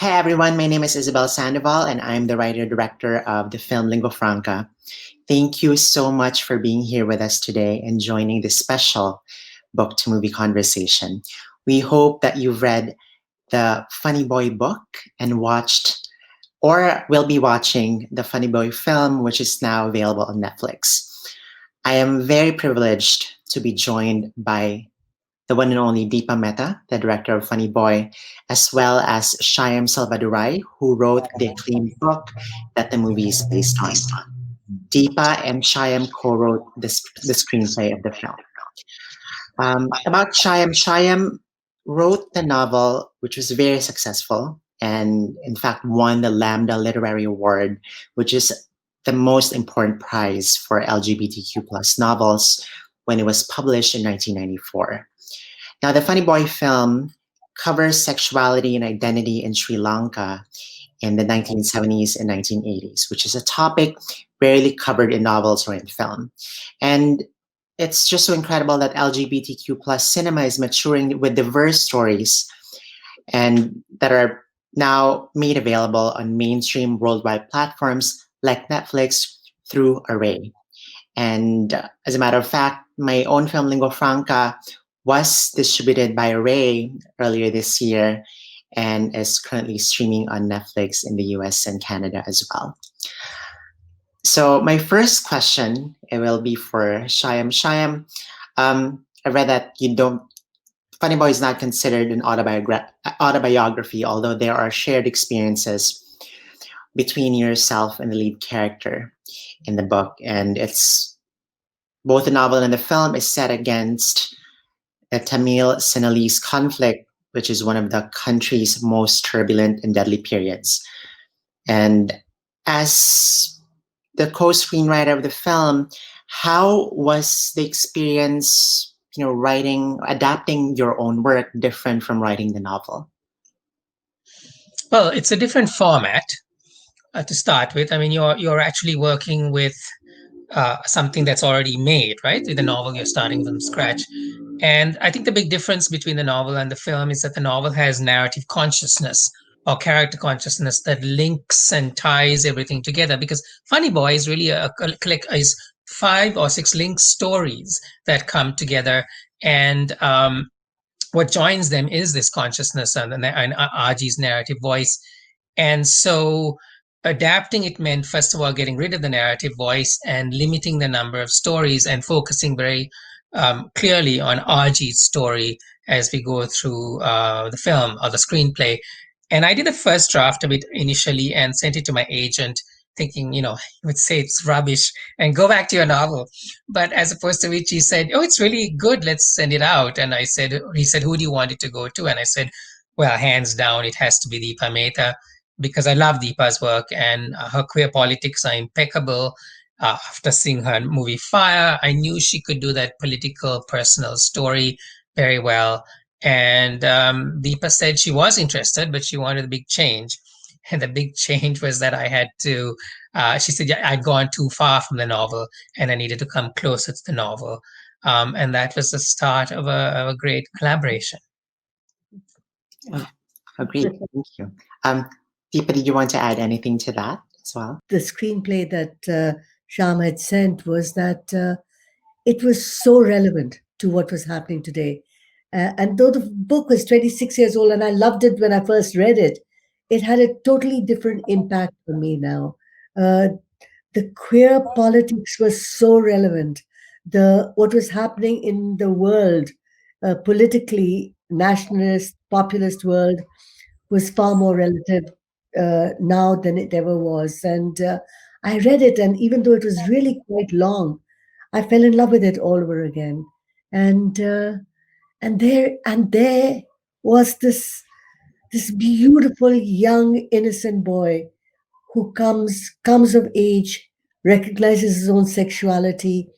Hi everyone, my name is Isabel Sandoval and I'm the writer-director of the film Lingua Franca. Thank you so much for being here with us today and joining this special book-to-movie conversation. We hope that you've read the Funny Boy book and watched or will be watching the Funny Boy film, which is now available on Netflix. I am very privileged to be joined by the one and only Deepa Mehta, the director of Funny Boy, as well as Shyam Selvadurai, who wrote the acclaimed book that the movie is based on. Deepa and Shyam co-wrote the screenplay of the film. About Shyam wrote the novel, which was very successful and in fact won the Lambda Literary Award, which is the most important prize for LGBTQ plus novels when it was published in 1994. Now, the Funny Boy film covers sexuality and identity in Sri Lanka in the 1970s and 1980s, which is a topic rarely covered in novels or in film. And it's just so incredible that LGBTQ plus cinema is maturing with diverse stories and that are now made available on mainstream worldwide platforms like Netflix through Array. And as a matter of fact, my own film, Lingua Franca, was distributed by Array earlier this year and is currently streaming on Netflix in the US and Canada as well. So my first question, it will be for Shyam. Shyam, I read that Funny Boy is not considered an autobiography, although there are shared experiences between yourself and the lead character in the book. And it's both the novel and the film is set against the Tamil Sinhalese conflict, which is one of the country's most turbulent and deadly periods. And as the co-screenwriter of the film, how was the experience, adapting your own work different from writing the novel? Well, it's a different format to start with. I mean, you're actually working with something that's already made, right? With the novel, you're starting from scratch. And I think the big difference between the novel and the film is that the novel has narrative consciousness or character consciousness that links and ties everything together. Because Funny Boy is really is 5 or 6 linked stories that come together, and what joins them is this consciousness and Aji's narrative voice. And so adapting it meant, first of all, getting rid of the narrative voice and limiting the number of stories and focusing very clearly on Aji's story as we go through the film or the screenplay. And I did a first draft of it initially and sent it to my agent, thinking, he would say it's rubbish and go back to your novel. But as opposed to which he said, oh, it's really good, let's send it out. And he said, who do you want it to go to? And I said, well, hands down, it has to be Deepa Mehta, because I love Deepa's work and her queer politics are impeccable. After seeing her movie Fire, I knew she could do that political, personal story very well. And Deepa said she was interested, but she wanted a big change. And the big change was that I had to, she said, yeah, I'd gone too far from the novel and I needed to come closer to the novel. And that was the start of a great collaboration. Agreed. Thank you. Deepa, did you want to add anything to that as well? The screenplay that Shyam had sent was that it was so relevant to what was happening today. And though the book was 26 years old and I loved it when I first read it, it had a totally different impact on me now. The queer politics was so relevant. What was happening in the world, politically, nationalist, populist world, was far more relative now than it ever was. And I read it, and even though it was really quite long, I fell in love with it all over again. And there was this beautiful young innocent boy who comes of age, recognizes his own sexuality,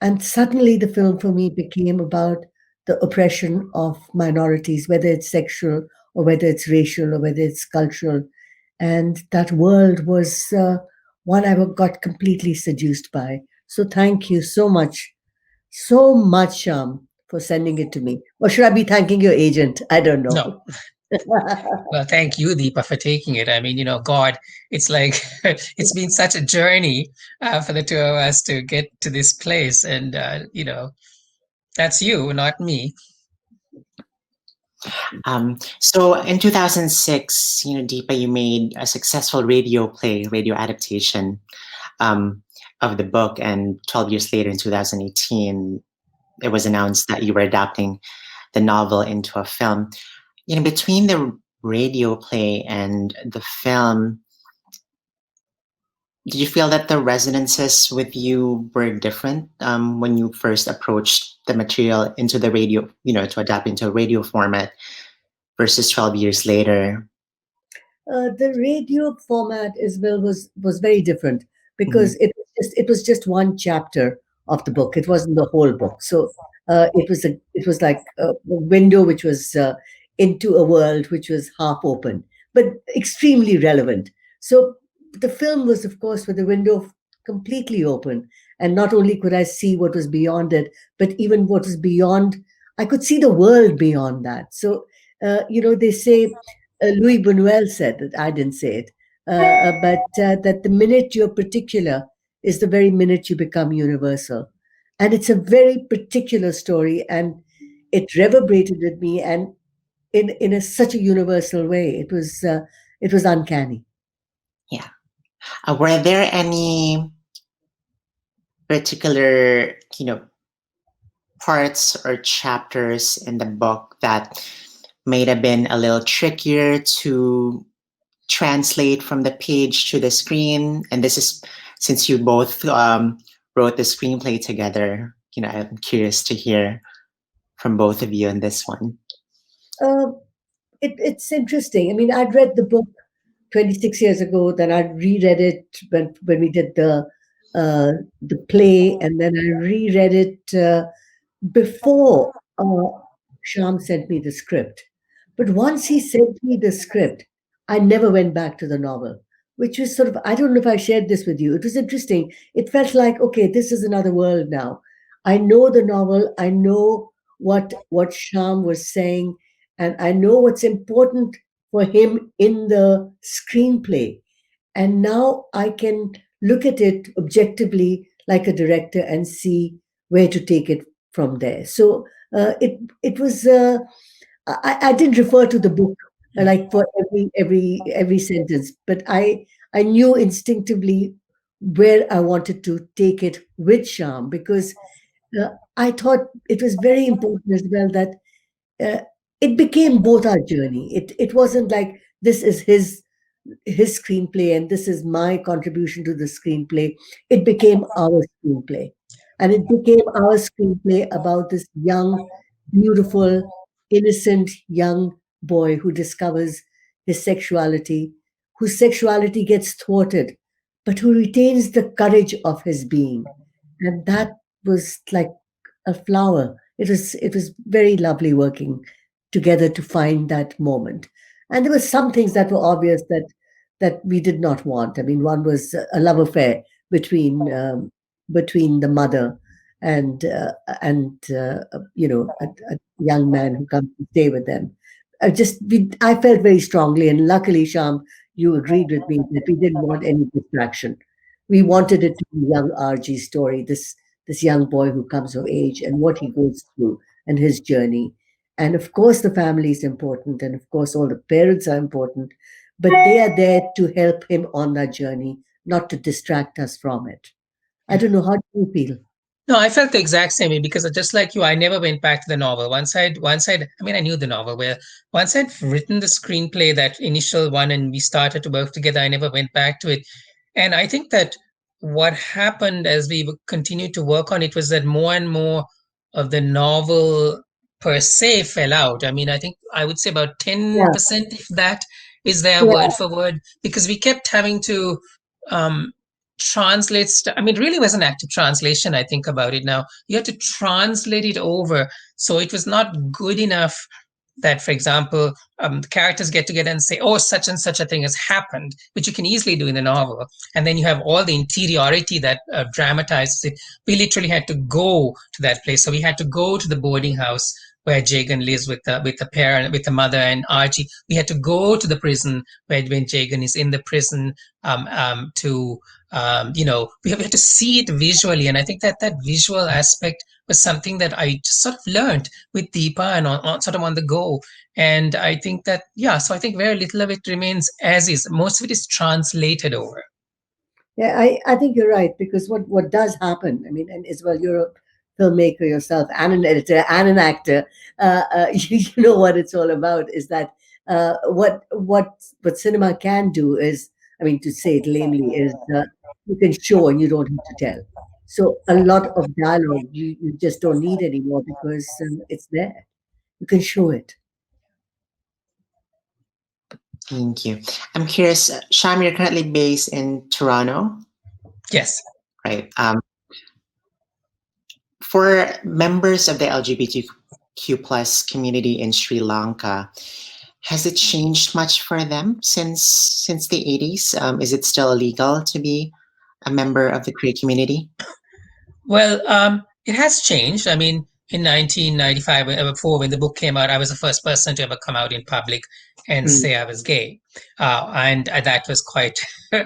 and suddenly the film for me became about the oppression of minorities, whether it's sexual or whether it's racial or whether it's cultural. And that world was one I got completely seduced by. So thank you so much, Shyam, for sending it to me. Or should I be thanking your agent? I don't know. No, Well, thank you, Deepa, for taking it. I mean, God, it's like it's been such a journey for the two of us to get to this place. And, that's you, not me. So in 2006, Deepa, you made a successful radio adaptation um, of the book, and 12 years later, in 2018, it was announced that you were adapting the novel into a film. Between the radio play and the film, did you feel that the resonances with you were different when you first approached the material into the radio, to adapt into a radio format versus 12 years later? The radio format, Isabel, was very different Mhm. because it was just one chapter of the book. It wasn't the whole book. So it was like a window which was into a world which was half open, but extremely relevant. So the film was, of course, with the window completely open, and not only could I see what was beyond it, but even what was beyond. I could see the world beyond that. So they say Louis Buñuel said that, I didn't say it, but that the minute you're particular is the very minute you become universal. And it's a very particular story, and it reverberated with me, and such a universal way. It was uncanny. Yeah. Were there any particular, parts or chapters in the book that may have been a little trickier to translate from the page to the screen? And this is since you both wrote the screenplay together. I'm curious to hear from both of you on this one. Uh, it's interesting. I mean, I'd read the book 26 years ago, then I reread it when we did the play, and then I reread it before Shyam sent me the script. But once he sent me the script, I never went back to the novel, which was sort of, I don't know if I shared this with you. It was interesting. It felt like, okay, this is another world now. I know the novel, I know what Shyam was saying, and I know what's important for him in the screenplay. And now I can look at it objectively like a director and see where to take it from there. So it was I didn't refer to the book like for every sentence, but I knew instinctively where I wanted to take it with Sham, because I thought it was very important as well that uh, it became both our journey. It wasn't like this is his screenplay and this is my contribution to the screenplay. It became our screenplay. And it became our screenplay about this young, beautiful, innocent young boy who discovers his sexuality, whose sexuality gets thwarted, but who retains the courage of his being. And that was like a flower. It was very lovely working together to find that moment. And there were some things that were obvious that we did not want. I mean, one was a love affair between the mother and a young man who comes to stay with them. I felt very strongly, and luckily, Sham, you agreed with me that we didn't want any distraction. We wanted it to be young RG's story, this young boy who comes of age and what he goes through and his journey. And of course, the family is important, and of course, all the parents are important, but they are there to help him on that journey, not to distract us from it. I don't know, how do you feel? No, I felt the exact same way because just like you, I never went back to the novel. I mean, I knew the novel. Where once I'd written the screenplay, that initial one, and we started to work together, I never went back to it. And I think that what happened as we continued to work on it was that more and more of the novel per se fell out. I mean, I think I would say about Yeah, 10%, if that is there yeah, word for word, because we kept having to um, translates I mean, it really was an active translation. I think about it now, you had to translate it over, so it was not good enough that, for example, the characters get together and say, oh, such and such a thing has happened, which you can easily do in the novel, and then you have all the interiority that dramatizes it. We literally had to go to that place, so we had to go to the boarding house where Jagan lives with the parent, with the mother and Archie. We had to go to the prison when Jagan is in the prison to we had to see it visually, and I think that visual aspect was something that I just sort of learned with Deepa and sort of on the go. And I think that so I think very little of it remains as is. Most of it is translated over. Yeah, I think you're right, because what does happen, I mean, and Isabel, you're a filmmaker yourself and an editor and an actor. You know what it's all about is that what cinema can do is, I mean, to say it lamely, is you can show and you don't have to tell. So a lot of dialogue you just don't need anymore because it's there. You can show it. Thank you. I'm curious, Shyam, you're currently based in Toronto? Yes. Right. For members of the LGBTQ plus community in Sri Lanka, has it changed much for them since the 80s? Is it still illegal to be a member of the queer community? Well, it has changed. I mean, in 1995, before when the book came out, I was the first person to ever come out in public and say I was gay, and that was quite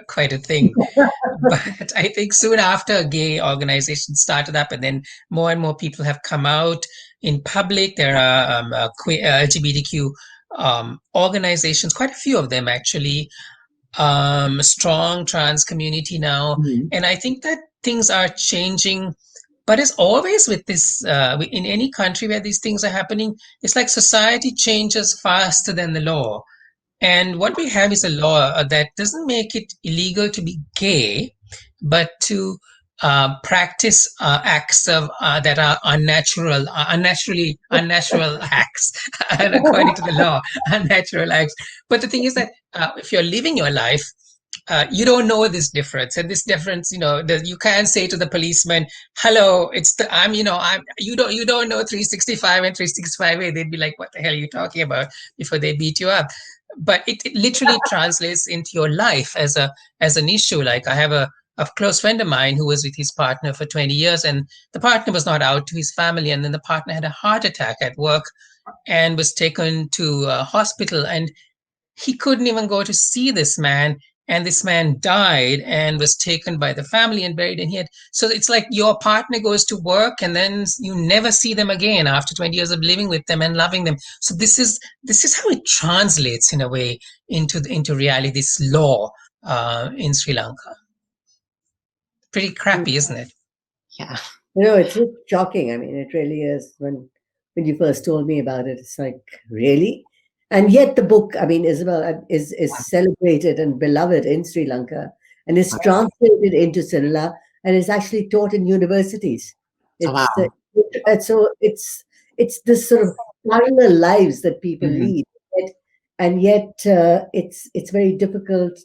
quite a thing. But I think soon after, gay organizations started up, and then more and more people have come out in public. There are queer, LGBTQ organizations, quite a few of them actually, strong trans community now, and I think that things are changing. But as always with this, in any country where these things are happening, it's like society changes faster than the law. And what we have is a law that doesn't make it illegal to be gay, but to practice acts of that are unnatural acts, according to the law, unnatural acts. But the thing is that if you're living your life, you don't know this difference, and this difference, you can't say to the policeman, "Hello, it's the I'm you don't know 365 and 365A." They'd be like, "What the hell are you talking about?" before they beat you up. But it literally translates into your life as an issue. Like I have a close friend of mine who was with his partner for 20 years, and the partner was not out to his family, and then the partner had a heart attack at work and was taken to a hospital, and he couldn't even go to see this man, and this man died and was taken by the family and buried. And so it's like your partner goes to work and then you never see them again after 20 years of living with them and loving them. So this is how it translates in a way into reality, this law in Sri Lanka. Pretty crappy, isn't it? Yeah. It's shocking. I mean, it really is. When you first told me about it, it's like, really? And yet the book, I mean, Isabel, is celebrated and beloved in Sri Lanka, and is translated into Sinhala, and is actually taught in universities. It's this sort of parallel lives that people lead, and yet it's very difficult,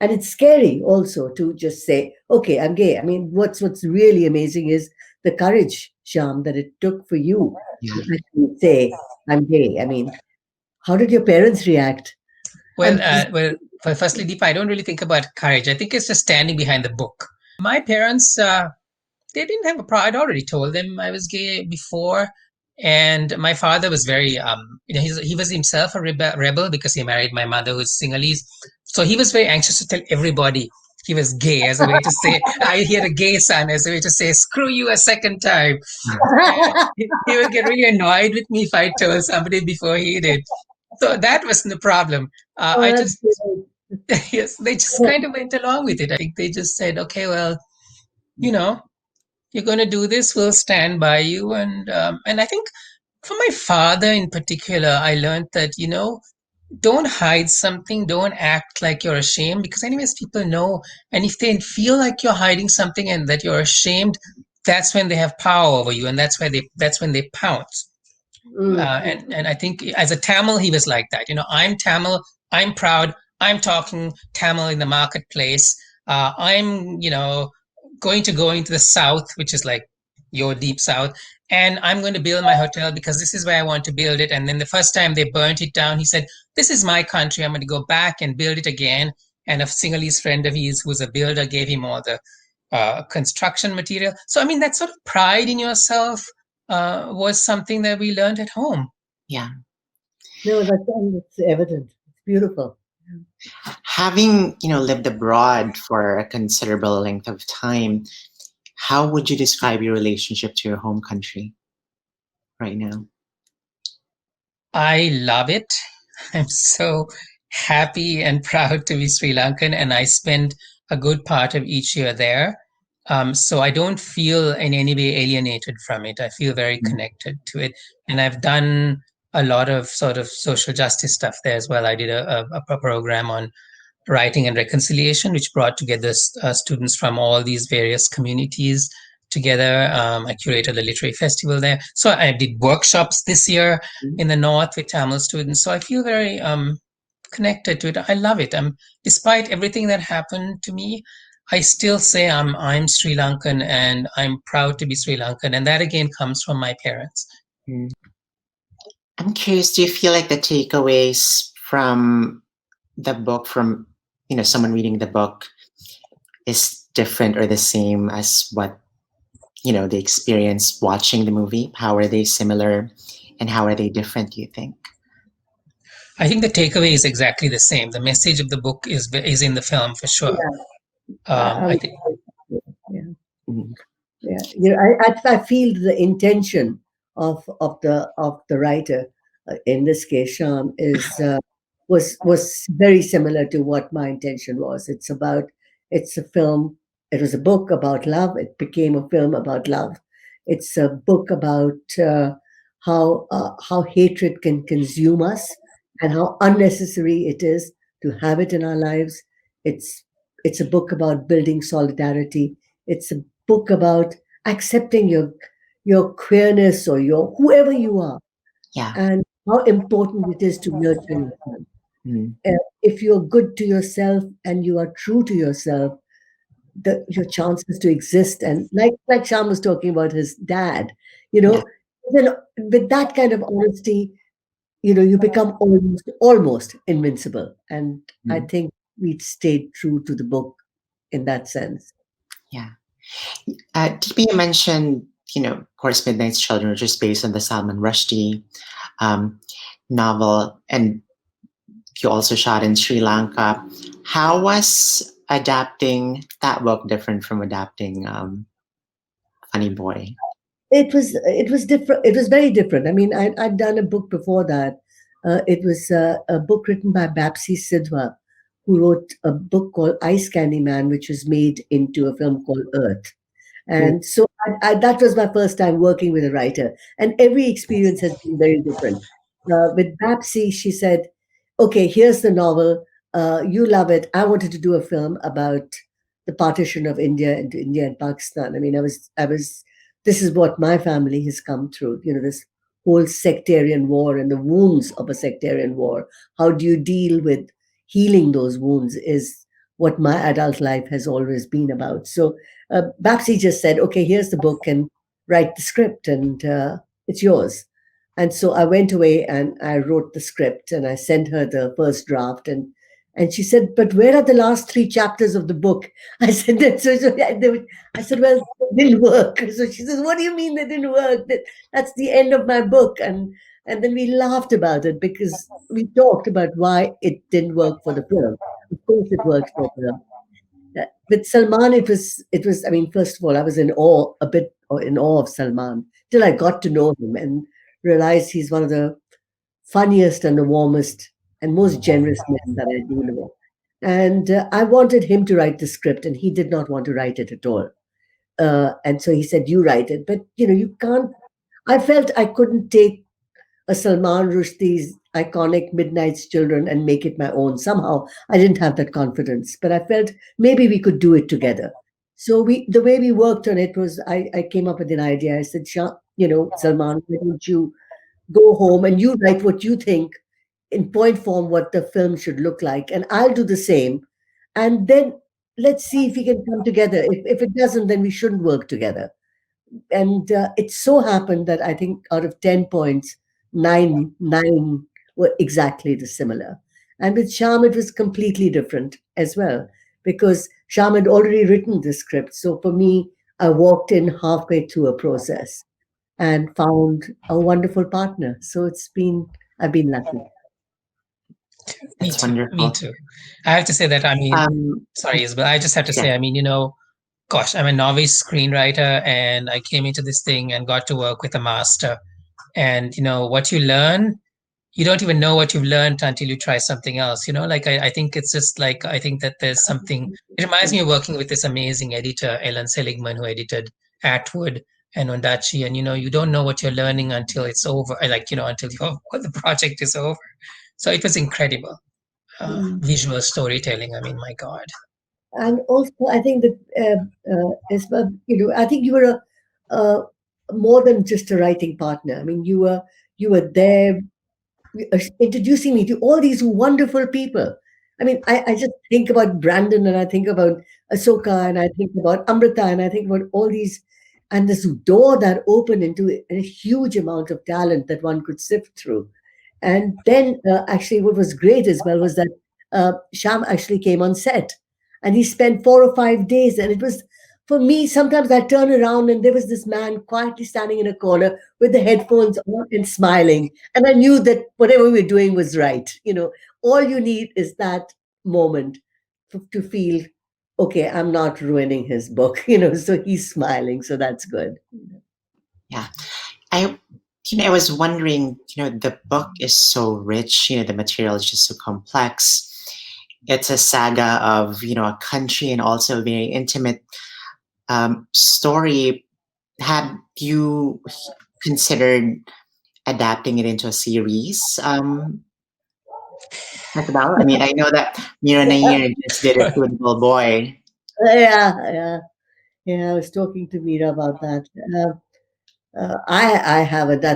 and it's scary also to just say, "Okay, I'm gay." I mean, what's really amazing is the courage, Shyam, that it took for you to actually say, "I'm gay." I mean, how did your parents react? Well, firstly, Deepa, I don't really think about courage. I think it's just standing behind the book. My parents, they didn't have a problem. I'd already told them I was gay before. And my father was very, he was himself a rebel because he married my mother, who's Sinhalese. So he was very anxious to tell everybody he was gay, as a way to say, he had a gay son, as a way to say, screw you a second time. He would get really annoyed with me if I told somebody before he did. So that wasn't the problem. Yes, they just kind of went along with it. I think they just said, okay, well, you're going to do this, we'll stand by you. And I think for my father in particular, I learned that, don't hide something, don't act like you're ashamed, because anyways, people know. And if they feel like you're hiding something and that you're ashamed, that's when they have power over you, and that's when they pounce. And I think as a Tamil, he was like that. I'm Tamil, I'm proud, I'm talking Tamil in the marketplace. I'm, going to go into the South, which is like your deep South, and I'm going to build my hotel because this is where I want to build it. And then the first time they burnt it down, he said, this is my country, I'm going to go back and build it again. And a Sinhalese friend of his who's a builder gave him all the construction material. So, I mean, that sort of pride in yourself, was something that we learned at home. Yeah. No, that's evident. It's beautiful. Having, lived abroad for a considerable length of time, how would you describe your relationship to your home country right now? I love it. I'm so happy and proud to be Sri Lankan, and I spend a good part of each year there. So I don't feel in any way alienated from it. I feel very connected to it. And I've done a lot of sort of social justice stuff there as well. I did a program on writing and reconciliation, which brought together students from all these various communities together. I curated a literary festival there. So I did workshops this year in the north with Tamil students. So I feel very connected to it. I love it. Despite everything that happened to me, I still say I'm Sri Lankan and I'm proud to be Sri Lankan. And that again comes from my parents. Mm. I'm curious, do you feel like the takeaways from the book, from someone reading the book, is different or the same as what they experience watching the movie? How are they similar and how are they different, do you think? I think the takeaway is exactly the same. The message of the book is in the film for sure. Yeah. I think. Yeah. Mhm. Yeah, I feel the intention of the writer, in this case, Shyam, was very similar to what my intention was. It's a film. It was a book about love. It became a film about love. It's a book about how hatred can consume us and how unnecessary it is to have it in our lives. It's it's a book about building solidarity. It's a book about accepting your queerness or your whoever you are, Yeah. and how important it is to nurture yourself. Mm. If you're good to yourself and you are true to yourself, your chances to exist, and like Sham was talking about his dad, you Yeah. know, then with that kind of honesty, you become almost invincible. And I Mm. think we stayed true to the book in that sense. Yeah. Deepa, you mentioned, of course, Midnight's Children, which is based on the Salman Rushdie um, novel, and you also shot in Sri Lanka. How was adapting that book different from adapting Funny Boy? It was different. It was very different. I mean, I'd done a book before that. It was a book written by Bapsi Sidhwa, who wrote a book called Ice Candy Man, which was made into a film called Earth. Mm. And so that was my first time working with a writer. And every experience has been very different. With Bapsi, she said, okay, here's the novel. You love it. I wanted to do a film about the partition of India into India and Pakistan. I mean, this is what my family has come through, this whole sectarian war and the wounds of a sectarian war. How do you deal with healing those wounds is what my adult life has always been about. So Bapsi just said, okay, here's the book and write the script, and it's yours. And so I went away and I wrote the script and I sent her the first draft, and she said, but where are the last three chapters of the book? I said that I said, well, it didn't work. So she says, what do you mean they didn't work? That's the end of my book. And then we laughed about it because we talked about why it didn't work for the film. Of course it worked for the film. With Salman, it was. I mean, first of all, I was a bit in awe of Salman till I got to know him and realized he's one of the funniest and the warmest and most generous men that I do know. And I wanted him to write the script, and he did not want to write it at all. And so he said, "You write it," but you can't. I felt I couldn't take a Salman Rushdie's iconic Midnight's Children and make it my own. Somehow I didn't have that confidence, but I felt maybe we could do it together. So the way we worked on it was I came up with an idea. I said, Salman, why don't you go home and you write what you think in point form what the film should look like, and I'll do the same. And then let's see if we can come together. If it doesn't, then we shouldn't work together. And it so happened that I think out of 10 points, nine were exactly the similar. And with Shyam, it was completely different as well, because Shyam had already written the script. So for me, I walked in halfway through a process. and found a wonderful partner. So I've been lucky. Me That's too. Me wonderful. too. I have to say that, I mean, sorry, Isabel, I just have to Sure. say, I mean, gosh, I'm a novice screenwriter and I came into this thing and got to work with a master. And, what you learn, you don't even know what you've learned until you try something else. Like I think it's just like, I think that there's something, it reminds me of working with this amazing editor, Ellen Seligman, who edited Atwood and Ondaatje. And, you don't know what you're learning until it's over, until the project is over. So it was incredible. Visual storytelling. I mean, my God. And also, I think that I think you were a more than just a writing partner. I mean, you were there introducing me to all these wonderful people. I mean, I just think about Brandon and I think about Ahsoka and I think about Amrita and I think about all these and this door that opened into a huge amount of talent that one could sift through. And then actually what was great as well was that Shyam actually came on set and he spent 4 or 5 days and it was for me, sometimes I turn around and there was this man quietly standing in a corner with the headphones on and smiling. And I knew that whatever we were doing was right. All you need is that moment to feel, okay, I'm not ruining his book, so he's smiling. So that's good. Yeah. I I was wondering, the book is so rich, the material is just so complex. It's a saga of, a country and also a very intimate story. Have you considered adapting it into a series? Isabel? I mean, I know that Mira Nair just did it to a little boy. Yeah. I was talking to Meera about that. I haven't. I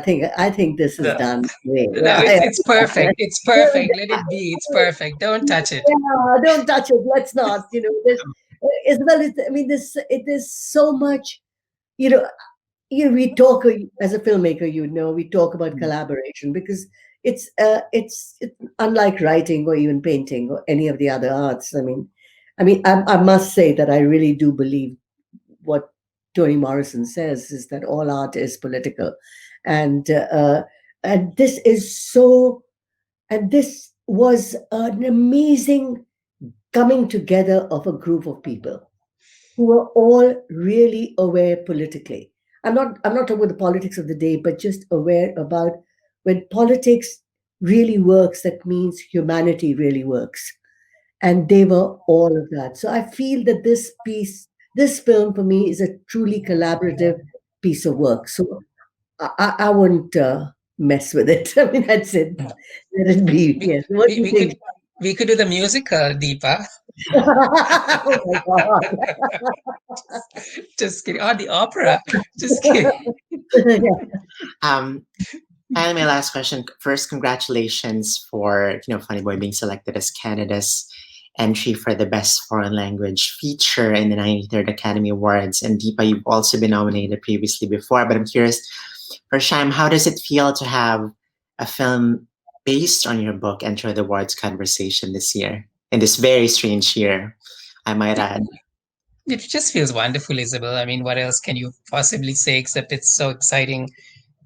think this is No, done. Great. no, it's perfect. It's perfect. Let it be. It's perfect. Don't touch it. Yeah, don't touch it. Let's not. Isabel. I mean, this. It is so much. You know, we talk as a filmmaker. We talk about collaboration because it's unlike writing or even painting or any of the other arts. I must say that I really do believe what Toni Morrison says is that all art is political, and this is so. And this was an amazing coming together of a group of people who were all really aware politically. I'm not talking about the politics of the day, but just aware about when politics really works, that means humanity really works. And they were all of that. So I feel that this film for me is a truly collaborative piece of work. So I wouldn't mess with it. I mean, that's it. Let it be. We, Yes. What we, do you we could think? we could do the musical, Deepa. Oh my Just kidding. Or the opera. Just kidding. God. Um, and my last question. First, congratulations for Funny Boy being selected as Canada's entry for the Best Foreign Language Feature in the 93rd Academy Awards. And Deepa, you've also been nominated previously before, but I'm curious for Shyam, how does it feel to have a film based on your book enter the awards conversation this year, in this very strange year, I might add? It just feels wonderful, Isabel. I mean, what else can you possibly say except it's so exciting?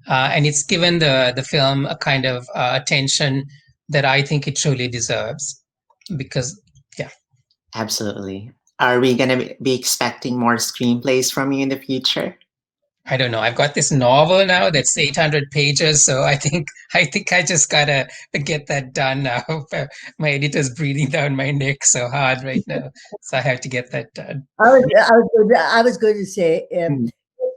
And it's given the film a kind of attention that I think it truly deserves. Because, yeah. Absolutely. Are we going to be expecting more screenplays from you in the future? I don't know. I've got this novel now that's 800 pages, so I think I just gotta get that done now. My editor's breathing down my neck so hard right now, so I have to get that done. I was going to say,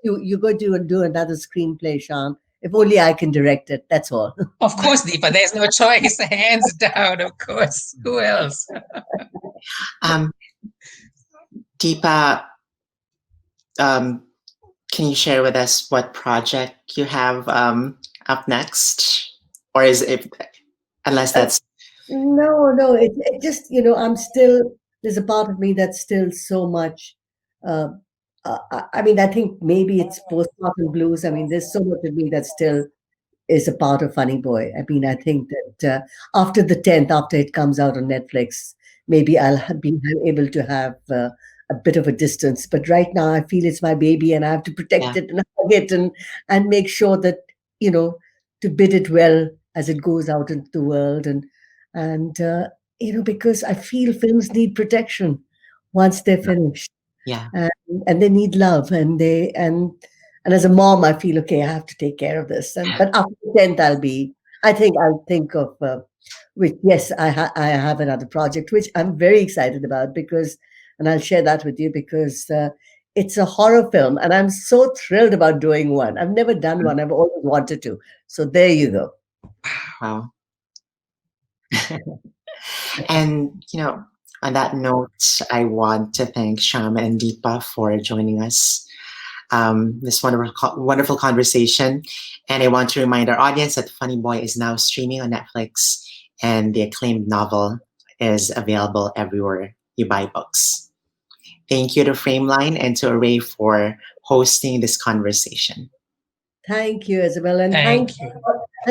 you're going to do another screenplay, Shyam. If only I can direct it. That's all. Of course, Deepa. There's no choice. Hands down. Of course. Who else? Deepa, can you share with us what project you have up next? Or is it, unless that's... No. It just, I'm still, there's a part of me that's still so much. I think maybe it's postpartum blues. I mean, there's so much of me that still is a part of Funny Boy. I mean, I think that after the 10th, after it comes out on Netflix, maybe I'll be able to have a a bit of a distance. But right now, I feel it's my baby, and I have to protect Yeah. it and hug it and make sure that you know to bid it well as it goes out into the world and because I feel films need protection once they're finished Yeah. and, and they need love and as a mom I feel okay, I have to take care of this, and but after the 10th I'll think of which yes I have another project which I'm very excited about because and I'll share that with you because it's a horror film and I'm so thrilled about doing one. I've never done one, I've always wanted to, so there you go. Wow. And, on that note, I want to thank Shyam and Deepa for joining us. This wonderful conversation. And I want to remind our audience that Funny Boy is now streaming on Netflix and the acclaimed novel is available everywhere you buy books. Thank you to Frameline and to Array for hosting this conversation. Thank you, Isabel, and Thank you.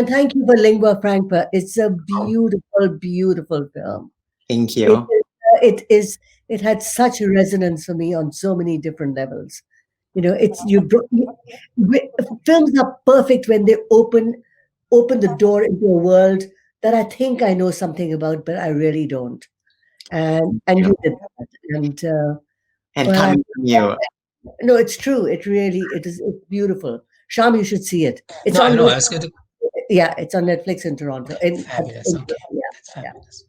thank you for Lingua Franca. It's a beautiful, beautiful film. Thank It you. is, it is. It had such a resonance for me on so many different levels. It's films are perfect when they open the door into a world that I think I know something about, but I really don't. And Yeah. you did that. And And well, coming from you. no, it's true. It is. It's beautiful. Sham, you should see it. It's No, I on. know. I was going to. Yeah, it's on Netflix in Toronto. Fabulous. Okay. Yeah, That's yeah. fabulous.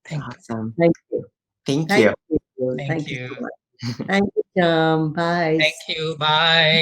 Thank you. Awesome. Thank you. Thank Thank you. you. Thank Thank you you. so much. Thank you, Sham. Bye. Thank you. Bye.